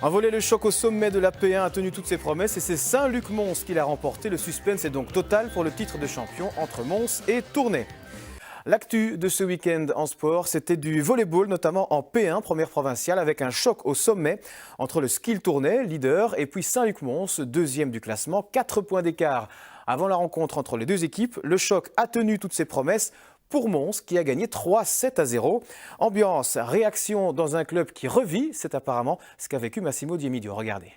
En volley, le choc au sommet de la P1 a tenu toutes ses promesses et c'est Saint-Luc-Mons qui l'a remporté. Le suspense est donc total pour le titre de champion entre Mons et Tournai. L'actu de ce week-end en sport, c'était du volleyball, notamment en P1, première provinciale, avec un choc au sommet entre le Skill Tournai, leader, et puis Saint-Luc-Mons, deuxième du classement, 4 points d'écart. Avant la rencontre entre les deux équipes, le choc a tenu toutes ses promesses pour Mons, qui a gagné 3-7-0. Ambiance, réaction dans un club qui revit, c'est apparemment ce qu'a vécu Massimo Diemidio. Regardez.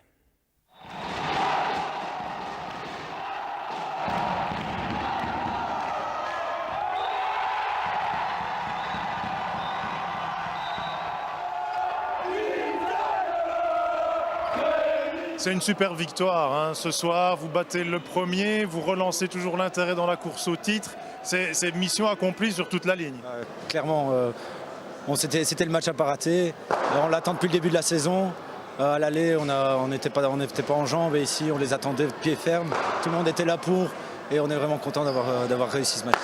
C'est une super victoire. Ce soir, vous battez le premier, vous relancez toujours l'intérêt dans la course au titre. C'est mission accomplie sur toute la ligne. Clairement, c'était le match à pas rater. On l'attend depuis le début de la saison. À l'aller, on n'était pas en jambes et ici, on les attendait de pied ferme. Tout le monde était là pour et on est vraiment content d'avoir réussi ce match.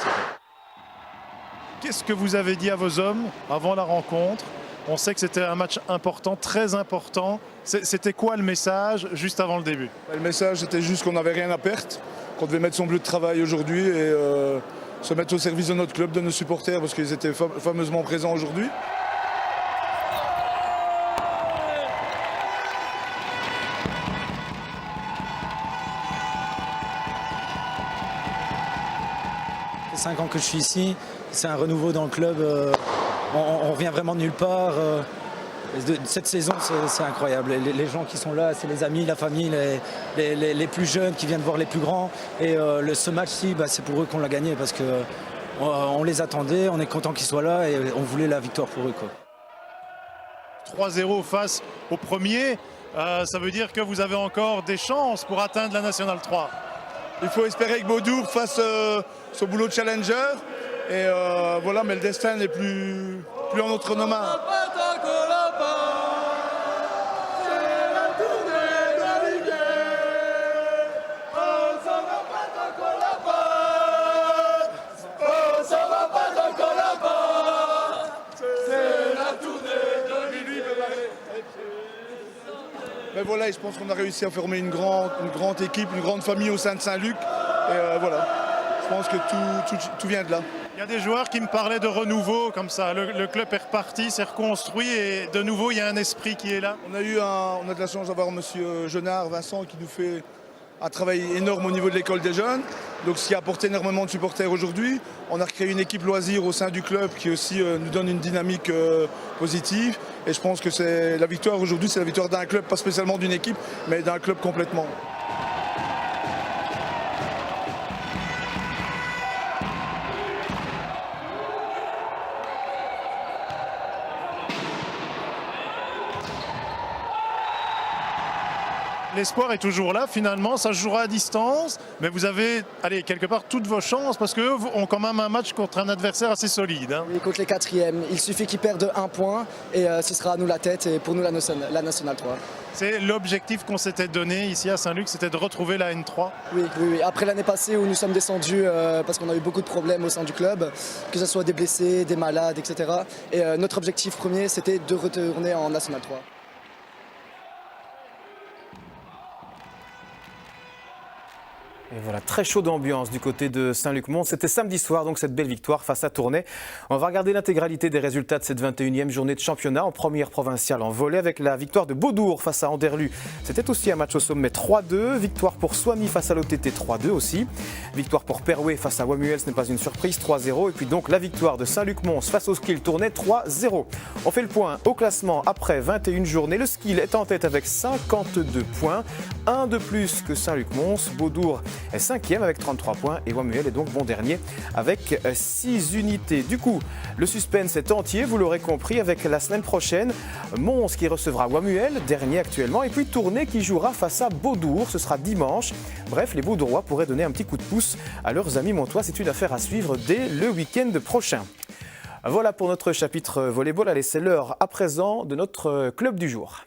Qu'est-ce que vous avez dit à vos hommes avant la rencontre ? On sait que c'était un match important, très important. C'était quoi le message juste avant le début ? Le message, c'était juste qu'on n'avait rien à perdre, qu'on devait mettre son bleu de travail aujourd'hui et se mettre au service de notre club, de nos supporters, parce qu'ils étaient fameusement présents aujourd'hui. Ça fait 5 ans que je suis ici, c'est un renouveau dans le club. On revient vraiment de nulle part. Cette saison, c'est incroyable. Les gens qui sont là, c'est les amis, la famille, les plus jeunes qui viennent voir les plus grands. Et ce match-ci, c'est pour eux qu'on l'a gagné parce qu'on les attendait, on est content qu'ils soient là et on voulait la victoire pour eux. 3-0 face au premier, ça veut dire que vous avez encore des chances pour atteindre la Nationale 3. Il faut espérer que Beaudour fasse son boulot de challenger. Et voilà, mais le destin n'est plus en notre main. Mais voilà, je pense qu'on a réussi à former une grande équipe, une grande famille au sein de Saint-Luc. Et voilà, je pense que tout vient de là. Il y a des joueurs qui me parlaient de renouveau comme ça. Le club est reparti, s'est reconstruit et de nouveau il y a un esprit qui est là. On a de la chance d'avoir monsieur Genard, Vincent, qui nous fait un travail énorme au niveau de l'école des jeunes. Donc ce qui a apporté énormément de supporters aujourd'hui. On a recréé une équipe loisir au sein du club qui aussi nous donne une dynamique positive. Et je pense que c'est la victoire aujourd'hui, c'est la victoire d'un club, pas spécialement d'une équipe, mais d'un club complètement. L'espoir est toujours là, finalement, ça se jouera à distance, mais vous avez, quelque part, toutes vos chances, parce qu'eux ont quand même un match contre un adversaire assez solide. Oui, contre les quatrièmes. Il suffit qu'ils perdent 1 point, et ce sera à nous la tête, et pour nous la Nationale 3. C'est l'objectif qu'on s'était donné ici à Saint-Luc, c'était de retrouver la N3. Oui. Après l'année passée où nous sommes descendus, parce qu'on a eu beaucoup de problèmes au sein du club, que ce soit des blessés, des malades, etc. Et notre objectif premier, c'était de retourner en Nationale 3. Et voilà, très chaud d'ambiance du côté de Saint-Luc-Mons. C'était samedi soir, donc cette belle victoire face à Tournai. On va regarder l'intégralité des résultats de cette 21e journée de championnat en première provinciale en volley avec la victoire de Beaudour face à Anderlu. C'était aussi un match au sommet 3-2. Victoire pour Soigny face à l'OTT 3-2 aussi. Victoire pour Perouet face à Wamuel, ce n'est pas une surprise, 3-0. Et puis donc la victoire de Saint-Luc-Mons face au Skill Tournai 3-0. On fait le point au classement après 21 journées. Le Skill est en tête avec 52 points. Un de plus que Saint-Luc-Mons. Beaudour est 5e avec 33 points et Wamuel est donc bon dernier avec 6 unités. Du coup, le suspense est entier, vous l'aurez compris, avec la semaine prochaine Mons qui recevra Wamuel, dernier actuellement, et puis Tournai qui jouera face à Beaudour, ce sera dimanche. Bref, les Beaudourois pourraient donner un petit coup de pouce à leurs amis montois, c'est une affaire à suivre dès le week-end prochain. Voilà pour notre chapitre volleyball, allez, c'est l'heure à présent de notre club du jour.